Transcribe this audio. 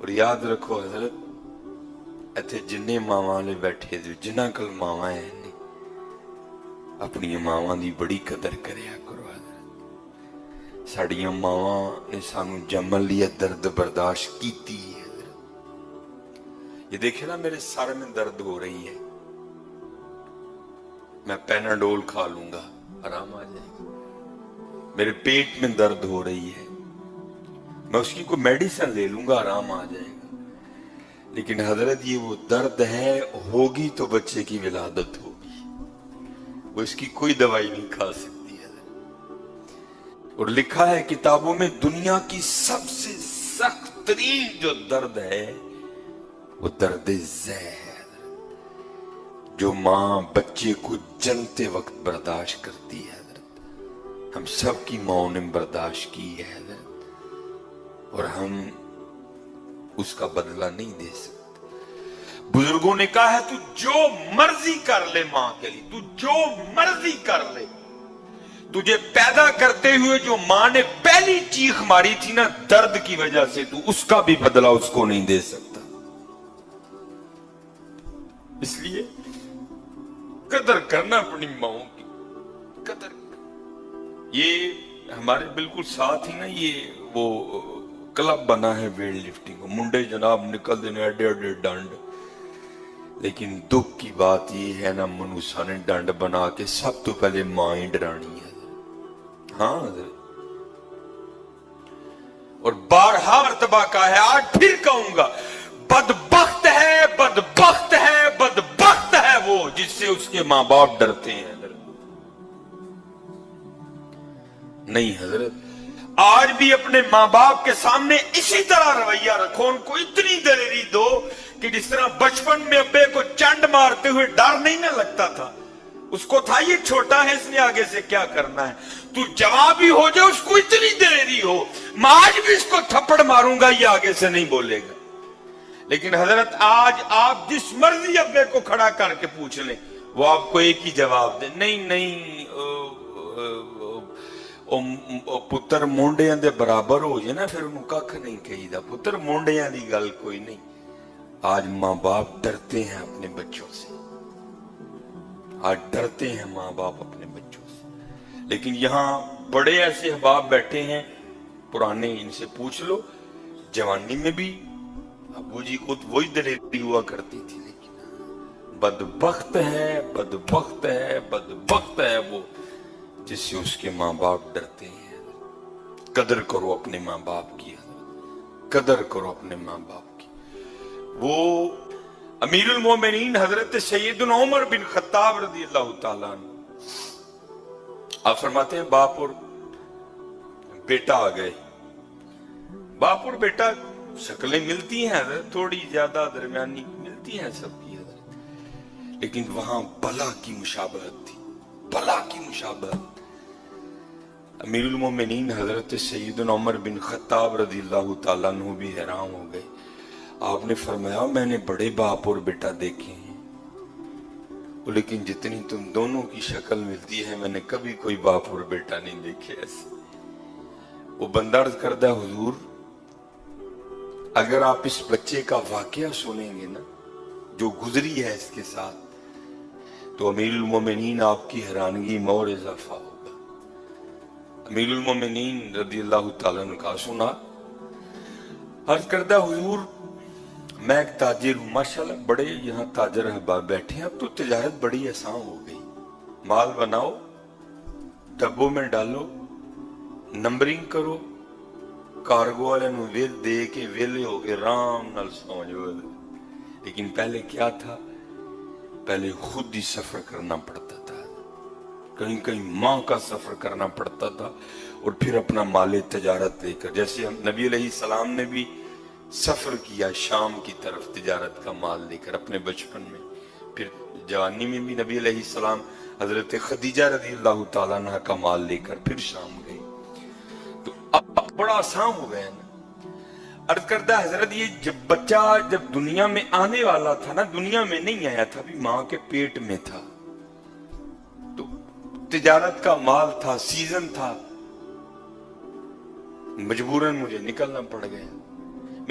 اور یاد رکھو حضرت ایتھے جننے ماواں لے بیٹھے جو جنہاں کل ماواں ہیں اپنی ماواں دی بڑی قدر کریا کرو حضرت. ساڑیاں ماواں نے سانو جمل لیا درد برداشت کیتی ہے حضرت. یہ دیکھیں نا میرے سر میں درد ہو رہی ہے، میں پیناڈول کھا لوں گا آرام آ جائے گا. میرے پیٹ میں درد ہو رہی ہے، میں اس کی کوئی میڈیسن لے لوں گا آرام آ جائے گا. لیکن حضرت یہ وہ درد ہے، ہوگی تو بچے کی ولادت ہوگی، وہ اس کی کوئی دوائی نہیں کھا سکتی حضرت. اور لکھا ہے کتابوں میں دنیا کی سب سے سخت ترین جو درد ہے وہ درد ذہ ہے حضرت، جو ماں بچے کو جنتے وقت برداشت کرتی ہے حضرت. ہم سب کی ماں نے برداشت کی ہے حضرت، اور ہم اس کا بدلہ نہیں دے سکتے. بزرگوں نے کہا ہے تو جو مرضی کر لے ماں کے لیے، تو جو مرضی کر لے، تجھے پیدا کرتے ہوئے جو ماں نے پہلی چیخ ماری تھی نا درد کی وجہ سے، تو اس کا بھی بدلہ اس کو نہیں دے سکتا. اس لیے قدر کرنا اپنی ماؤں کی قدر. یہ ہمارے بالکل ساتھ ہی نا یہ وہ کلب بنا ہے ویٹ لفٹنگ، منڈے جناب نکل دینے اڈے اڈے ڈانڈ. لیکن دکھ کی بات یہ ہے نا منوسا نے ڈانڈ بنا کے سب تو پہلے ماں ہی ڈرانی ہے. ہاں حضرت، اور بارہا مرتبہ کہا ہے، آج پھر کہوں گا، بدبخت ہے بدبخت ہے بدبخت ہے وہ جس سے اس کے ماں باپ ڈرتے ہیں حضرت. نہیں حضرت، آج بھی اپنے ماں باپ کے سامنے اسی طرح رویہ رکھو، ان کو اتنی دلیری دو کہ جس طرح بچپن میں ابے کو چنڈ مارتے ہوئے ڈر نہیں نہ لگتا تھا، اس کو تھا یہ چھوٹا ہے اس نے آگے سے کیا کرنا ہے، تو جواب ہی ہو جائے اس کو اتنی دلیری ہو، میں آج بھی اس کو تھپڑ ماروں گا یہ آگے سے نہیں بولے گا. لیکن حضرت آج آپ جس مرضی ابے کو کھڑا کر کے پوچھ لیں وہ آپ کو ایک ہی جواب دے، نہیں نہیں پتر مونڈیاں دے برابر ہو جائے نا پھر انہوں ککھ نہیں کہی دا، پتر مونڈیاں دی گل کوئی نہیں. آج ماں باپ ڈرتے ہیں اپنے بچوں سے، آج ڈرتے ہیں ماں باپ اپنے بچوں سے. لیکن یہاں بڑے ایسے احباب بیٹھے ہیں پرانے، ان سے پوچھ لو جوانی میں بھی ابو جی کو وہی دلیری ہوا کرتی تھی. لیکن بدبخت ہے بدبخت ہے بدبخت ہے وہ جس سے اس کے ماں باپ ڈرتے ہیں. قدر کرو اپنے ماں باپ کی، قدر کرو اپنے ماں باپ کی. وہ امیر المومنین حضرت سیدنا عمر بن خطاب رضی اللہ تعالیٰ عنہ، آپ فرماتے ہیں باپ اور بیٹا آ گئے. باپ اور بیٹا شکلیں ملتی ہیں حضرت، تھوڑی زیادہ درمیانی ملتی ہیں سب کی حضرت، لیکن وہاں بلا کی مشابہت تھی، بلا کی مشابہت. امیر المومنین حضرت سیدنا عمر بن خطاب رضی اللہ تعالیٰ عنہ بھی حیران ہو گئے. آپ نے فرمایا میں نے بڑے باپ اور بیٹا دیکھے ہیں، لیکن جتنی تم دونوں کی شکل ملتی ہے میں نے کبھی کوئی باپ اور بیٹا نہیں دیکھے ایسے. وہ بندہ عرض کردہ حضور اگر آپ اس بچے کا واقعہ سنیں گے نا جو گزری ہے اس کے ساتھ تو امیر المومنین آپ کی حیرانگی میں اور اضافہ ہوگا. امیر المومنین رضی اللہ تعالیٰ نے کہا سنا، عرض کردہ حضور میں ایک تاجر ہوں، ماشاءاللہ بڑے یہاں تاجر احباب بیٹھے ہیں، اب تو تجارت بڑی آسان ہو گئی، مال بناؤ ڈبوں میں ڈالو نمبرنگ کرو کارگو والے نو ویل دے کے ویلے ہو کے رام نال سو جاؤ. لیکن پہلے کیا تھا، پہلے خود ہی سفر کرنا پڑتا تھا، کہیں کہیں ماہ کا سفر کرنا پڑتا تھا، اور پھر اپنا مال تجارت لے کر، جیسے ہم نبی علیہ السلام نے بھی سفر کیا شام کی طرف تجارت کا مال لے کر اپنے بچپن میں، پھر جوانی میں بھی نبی علیہ السلام حضرت خدیجہ رضی اللہ تعالیٰ عنہ کا مال لے کر پھر شام گئے. تو اب بڑا آسان ہو گیا نا. عرض کردہ حضرت یہ جب بچہ جب دنیا میں آنے والا تھا نا، دنیا میں نہیں آیا تھا، بھی ماں کے پیٹ میں تھا، تو تجارت کا مال تھا، سیزن تھا، مجبوراً مجھے نکلنا پڑ گیا.